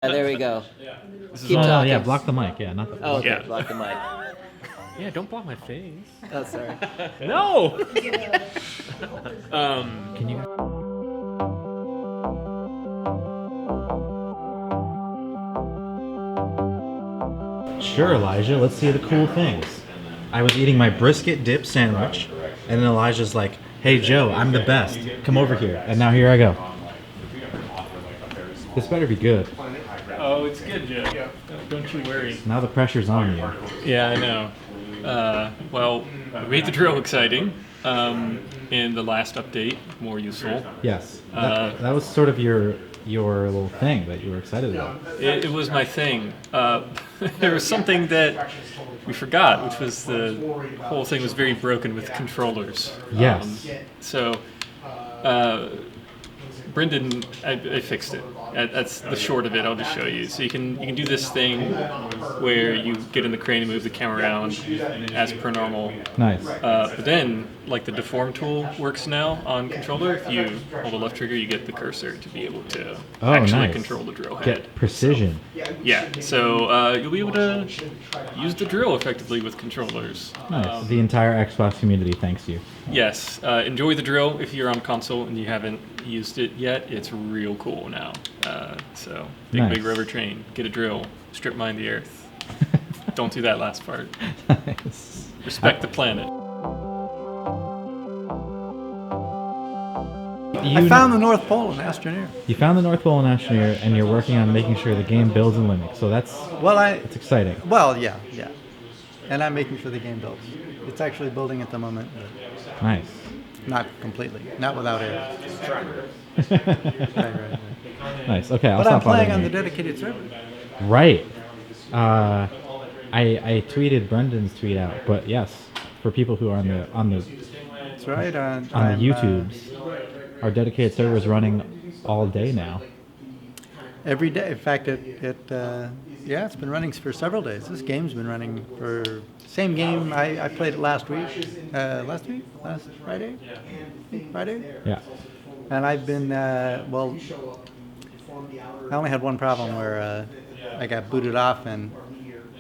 There we go. This is Keep all- talking. Yeah, block the mic. Yeah, not the. Oh, okay, Yeah. block the mic. Yeah, don't block my face. Oh, sorry. No. Can you? Sure, Elijah. Let's see the cool things. I was eating my brisket dip sandwich, and then Elijah's like, "Hey, Joe, I'm the best. Come over here." And now here I go. This better be good. Oh, it's good, Joe. Don't you worry. Now the pressure's on you. Yeah, I know. Well, we made the drill exciting. In the last update, more useful. Yes. That was sort of your little thing that you were excited about. It was my thing. There was something that we forgot, which was the whole thing was very broken with controllers. Yes. So, Brendan, I fixed it. That's the short of it. I'll just show you. So you can do this thing where you get in the crane and move the camera around as per normal. Nice. But then, like the deform tool works now on controller. If you hold the left trigger, you get the cursor to be able to actually nice. control the drill head. Get precision. Yeah. So you'll be able to use the drill effectively with controllers. Nice. The entire Xbox community thanks you. Yes. Enjoy the drill if you're on console and you haven't used it yet. It's real cool now. So big rover train. Get a drill. Strip mine the earth. Don't do that last part. Nice. Respect the planet. I found the North Pole in Astroneer. You found the North Pole in Astroneer, and you're working on making sure the game builds in Linux. So that's exciting. Well, yeah. And I'm making sure the game builds. It's actually building at the moment. Nice. Not completely. Not without error. Right. Nice. Okay, I'll But stop I'm playing bothering on the you. dedicated server. Right. I tweeted Brendan's tweet out, but yes, for people who are on the That's right. on the YouTubes, our dedicated server is running all day now. Every day. In fact, it's been running for several days. This game's been running for same game. I played it last Friday. Yeah. And I've been I only had one problem where I got booted off and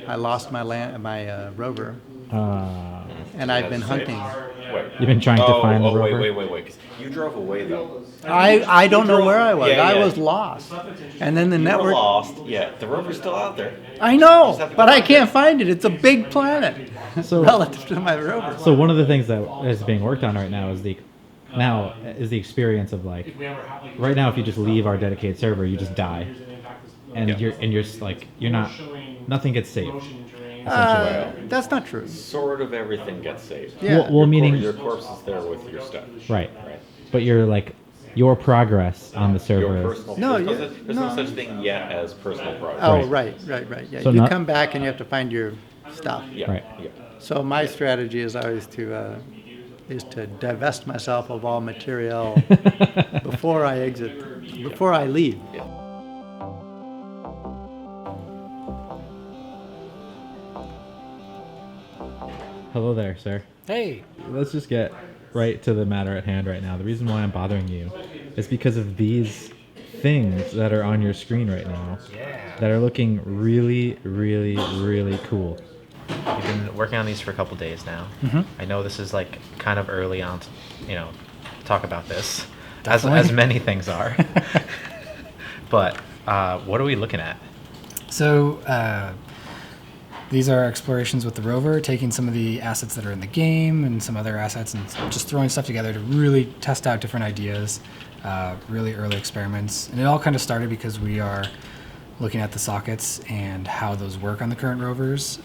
I lost my rover, and I've been hunting. You've been trying to find the rover. Wait. 'Cause you drove away though. I don't know where I was. Yeah, I yeah. was lost, and then the You network. were lost. Yeah, the rover's still out there. I know, but I can't find it. It's a big planet So- relative to my rover. So one of the things that is being worked on right now is the experience of like right now if you just leave our dedicated server you just die, and you're not nothing gets saved. That's not true. Sort of everything gets saved. Yeah. Well, meaning Your corpse is there with your stuff. right, but your progress on the server. Your is- personal. No, There's no such thing yet as personal progress. Oh, Right. right. Yeah, So you not- come back and you have to find your stuff. Yeah. Right. Yeah. So my strategy is always to divest myself of all material before I leave. Yeah. Hello there, sir. Hey. Let's just get right to the matter at hand right now. The reason why I'm bothering you is because of these things that are on your screen right now that are looking really, really, really cool. We've been working on these for a couple days now. I know this is like kind of early on to, talk about this, as many things are. But what are we looking at? So these are explorations with the rover, taking some of the assets that are in the game and some other assets and just throwing stuff together to really test out different ideas, really early experiments. And it all kind of started because we are looking at the sockets and how those work on the current rovers.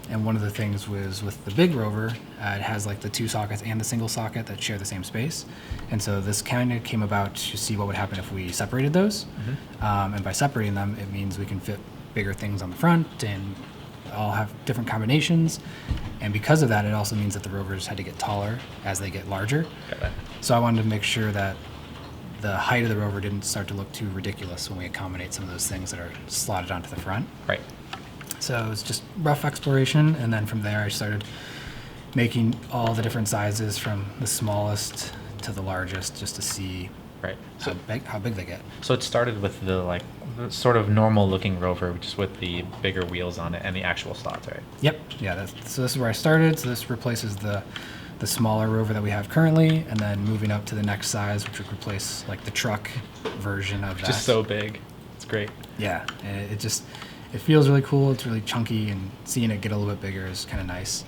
And one of the things was with the big rover, it has like the two sockets and the single socket that share the same space. And so this kind of came about to see what would happen if we separated those. And by separating them, it means we can fit bigger things on the front and all have different combinations. And because of that, it also means that the rovers had to get taller as they get larger. So I wanted to make sure that the height of the rover didn't start to look too ridiculous when we accommodate some of those things that are slotted onto the front. Right. So it was just rough exploration, and then from there I started making all the different sizes from the smallest to the largest just to see Right. how big they get. So it started with the sort of normal looking rover, just with the bigger wheels on it and the actual slots, right? Yep. Yeah. So this is where I started. So this replaces the smaller rover that we have currently, and then moving up to the next size, which would replace like the truck version of that. Just so big. It's great. Yeah. And it feels really cool. It's really chunky, and seeing it get a little bit bigger is kind of nice.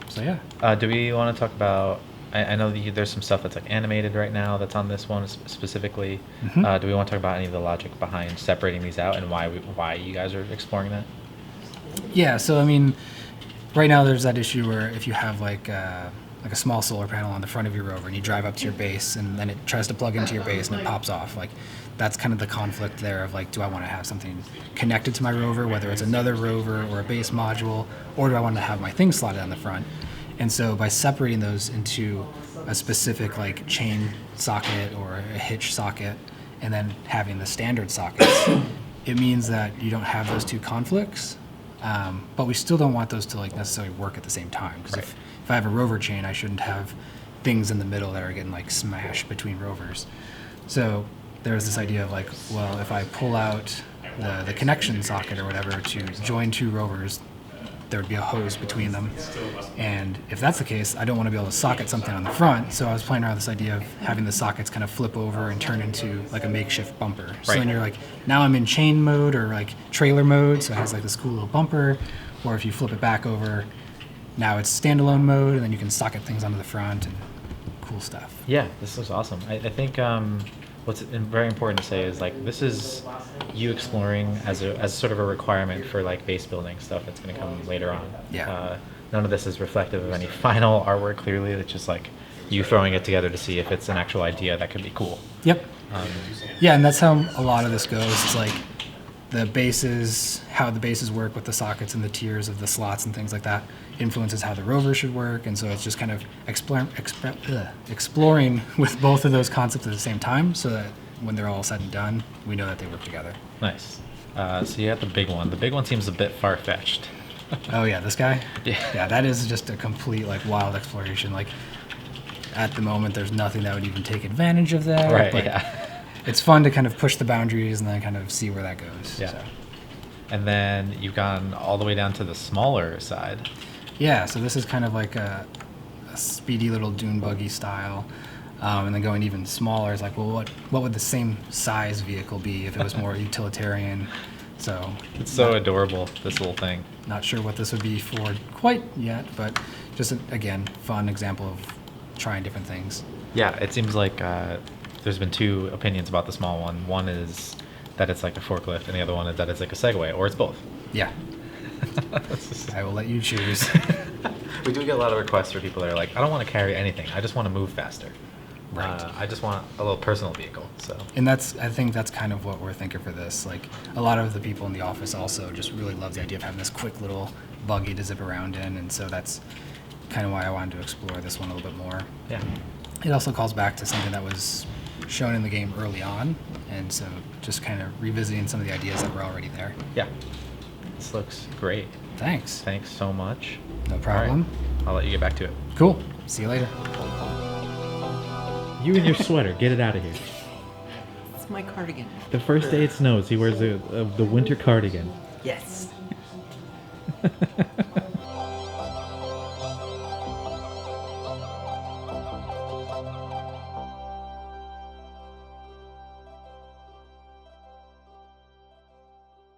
So yeah. Do we want to talk about? I know there's some stuff that's like animated right now that's on this one specifically. Do we want to talk about any of the logic behind separating these out and why you guys are exploring that? Yeah. So I mean, right now there's that issue where if you have like a small solar panel on the front of your rover and you drive up to your base and then it tries to plug into your base and it pops off, like that's kind of the conflict there of like, do I want to have something connected to my rover, whether it's another rover or a base module, or do I want to have my thing slotted on the front? And so by separating those into a specific like chain socket or a hitch socket and then having the standard sockets, it means that you don't have those two conflicts. But we still don't want those to like necessarily work at the same time. Because if I have a rover chain, I shouldn't have things in the middle that are getting like smashed between rovers. So there's this idea of like, well, if I pull out the connection socket or whatever to join two rovers, there would be a hose between them. And if that's the case, I don't want to be able to socket something on the front. So I was playing around with this idea of having the sockets kind of flip over and turn into like a makeshift bumper. So then you're like, now I'm in chain mode or like trailer mode. So it has like this cool little bumper. Or if you flip it back over, now it's standalone mode, and then you can socket things onto the front and cool stuff. Yeah, this looks awesome. I think what's very important to say is like this is you exploring as sort of a requirement for like base building stuff that's going to come later on. Yeah. None of this is reflective of any final artwork. Clearly, it's just like you throwing it together to see if it's an actual idea that could be cool. Yep. Yeah, and that's how a lot of this goes. It's like the bases, how the bases work with the sockets and the tiers of the slots and things like that influences how the rover should work. And so it's just kind of exploring with both of those concepts at the same time, so that when they're all said and done, we know that they work together. Nice. So you have the big one. The big one seems a bit far-fetched. Oh yeah, this guy? Yeah. Yeah, that is just a complete like wild exploration. Like at the moment, there's nothing that would even take advantage of that. Right, but yeah. It's fun to kind of push the boundaries and then kind of see where that goes. Yeah. So. And then you've gone all the way down to the smaller side. Yeah, so this is kind of like a speedy little dune buggy style. And then going even smaller is like, well, what would the same size vehicle be if it was more utilitarian? So It's so adorable, this little thing. not sure what this would be for quite yet, but just, again, fun example of trying different things. Yeah, it seems like there's been two opinions about the small one. One is that it's like a forklift, and the other one is that it's like a Segway, or it's both. Yeah, I will let you choose. We do get a lot of requests for people that are like, I don't want to carry anything. I just want to move faster. Right. I just want a little personal vehicle. So. And I think that's kind of what we're thinking for this. Like a lot of the people in the office also just really love the idea of having this quick little buggy to zip around in, and so that's kind of why I wanted to explore this one a little bit more. Yeah. It also calls back to something that was shown in the game early on, and so just kind of revisiting some of the ideas that were already there. Yeah. This looks great. Thanks. Thanks so much. No problem. All right. I'll let you get back to it. Cool. See you later. You and your sweater, get it out of here. It's my cardigan. The first day it snows, he wears the winter cardigan. Yes.